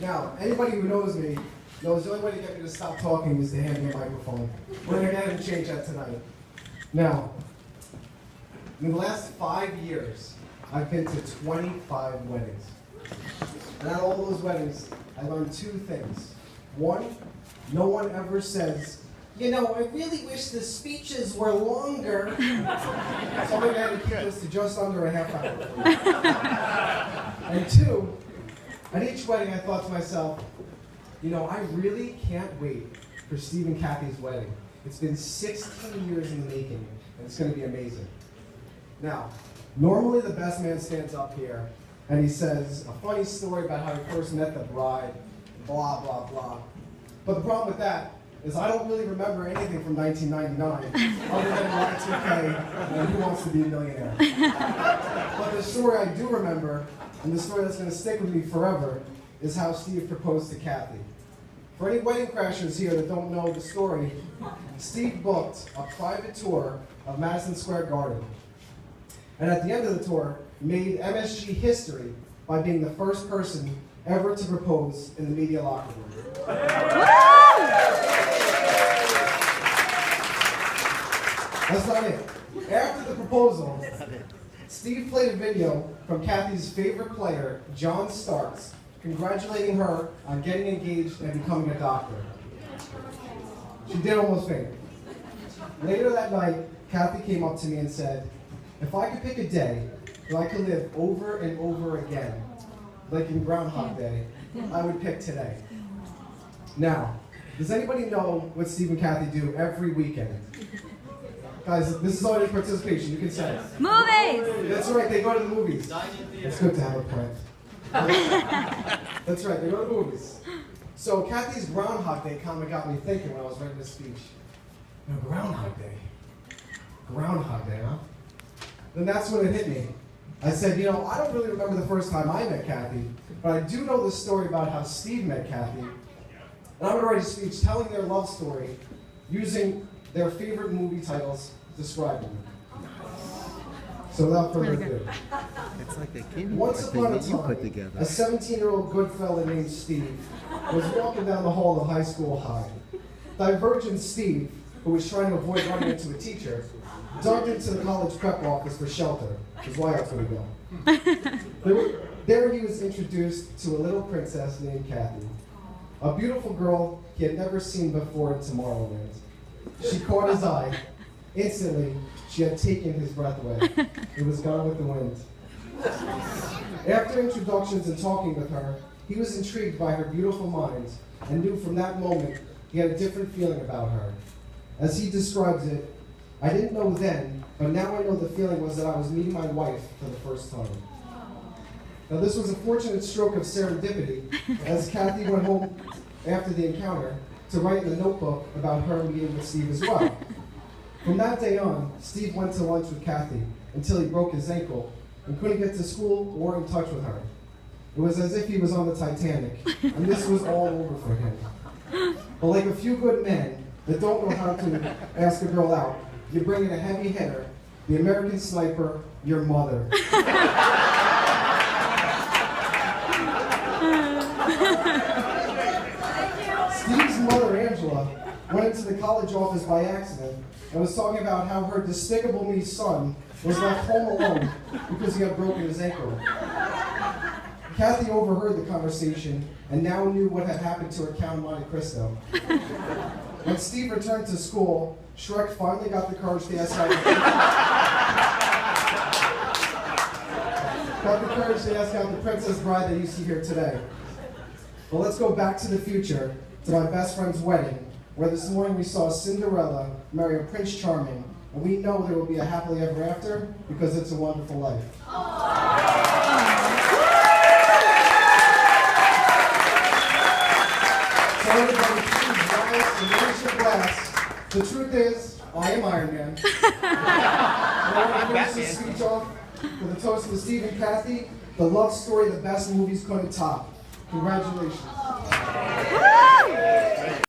Now, anybody who knows me knows the only way to get me to stop talking is to hand me a microphone. We're going to get and change that tonight. Now, in the last 5 years, I've been to 25 weddings. And at all those weddings, I learned 2 things. One, no one ever says, you know, I really wish the speeches were longer. So I'm going to keep this to just under a half hour. And 2, at each wedding I thought to myself, you know, I really can't wait for Steve and Cathy's wedding. It's been 16 years in the making, and it's going to be amazing. Now, normally the best man stands up here, and he says a funny story about how he first met the bride, blah, blah, blah. But the problem with that is I don't really remember anything from 1999, other than Y2K and Who Wants to Be a Millionaire. But the story I do remember, and the story that's going to stick with me forever, is how Steve proposed to Cathy. For any wedding crashers here that don't know the story, Steve booked a private tour of Madison Square Garden. And at the end of the tour, made MSG history by being the first person ever to propose in the media locker room. That's not it. After the proposal, Steve played a video from Cathy's favorite player, John Starks, congratulating her on getting engaged and becoming a doctor. She did almost faint. Later that night, Cathy came up to me and said, if I could pick a day that I could live over and over again, like in Groundhog Day, I would pick today. Now, does anybody know what Steve and Cathy do every weekend? Guys, this is audience participation, you can say it. Movies! That's right, they go to the movies. It's good to have a plan. That's right, they go to the movies. So Cathy's Groundhog Day comment got me thinking when I was writing this speech. You know, Groundhog Day. Groundhog Day, huh? Then that's when it hit me. I said, you know, I don't really remember the first time I met Cathy, but I do know the story about how Steve met Cathy. And I'm going to write a speech telling their love story using their favorite movie titles describing them. So without further ado. It's like a candy Once bar upon a thing that you put time, together. a 17-year-old good fella named Steve was walking down the hall of high school high. Divergent Steve, who was trying to avoid running into a teacher, ducked into the college prep office for shelter, because why else would he go? There he was introduced to a little princess named Cathy, a beautiful girl he had never seen before in Tomorrowland. She caught his eye. Instantly, she had taken his breath away. It was gone with the wind. After introductions and talking with her, he was intrigued by her beautiful mind and knew from that moment he had a different feeling about her. As he describes it, I didn't know then, but now I know the feeling was that I was meeting my wife for the first time. Now this was a fortunate stroke of serendipity, as Cathy went home after the encounter to write in a notebook about her meeting with Steve as well. From that day on, Steve went to lunch with Cathy until he broke his ankle and couldn't get to school or in touch with her. It was as if he was on the Titanic, and this was all over for him. But like a few good men that don't know how to ask a girl out, you bring in a heavy hitter, the American sniper, your mother. Steve's mother, Angela, went into the college office by accident and was talking about how her Despicable Me son was left home alone because he had broken his ankle. Cathy overheard the conversation and now knew what had happened to her Count of Monte Cristo. When Steve returned to school, Shrek finally got the courage to ask out the princess bride that you see here today. Well, let's go back to the future, to my best friend's wedding, where this morning we saw Cinderella marry a Prince Charming, and we know there will be a happily ever after because it's a wonderful life. So everybody, please rise and raise your glass. The truth is, I am Iron Man. I want to finish this speech off with a toast to Steve and Cathy, the love story the best movies couldn't top. Congratulations.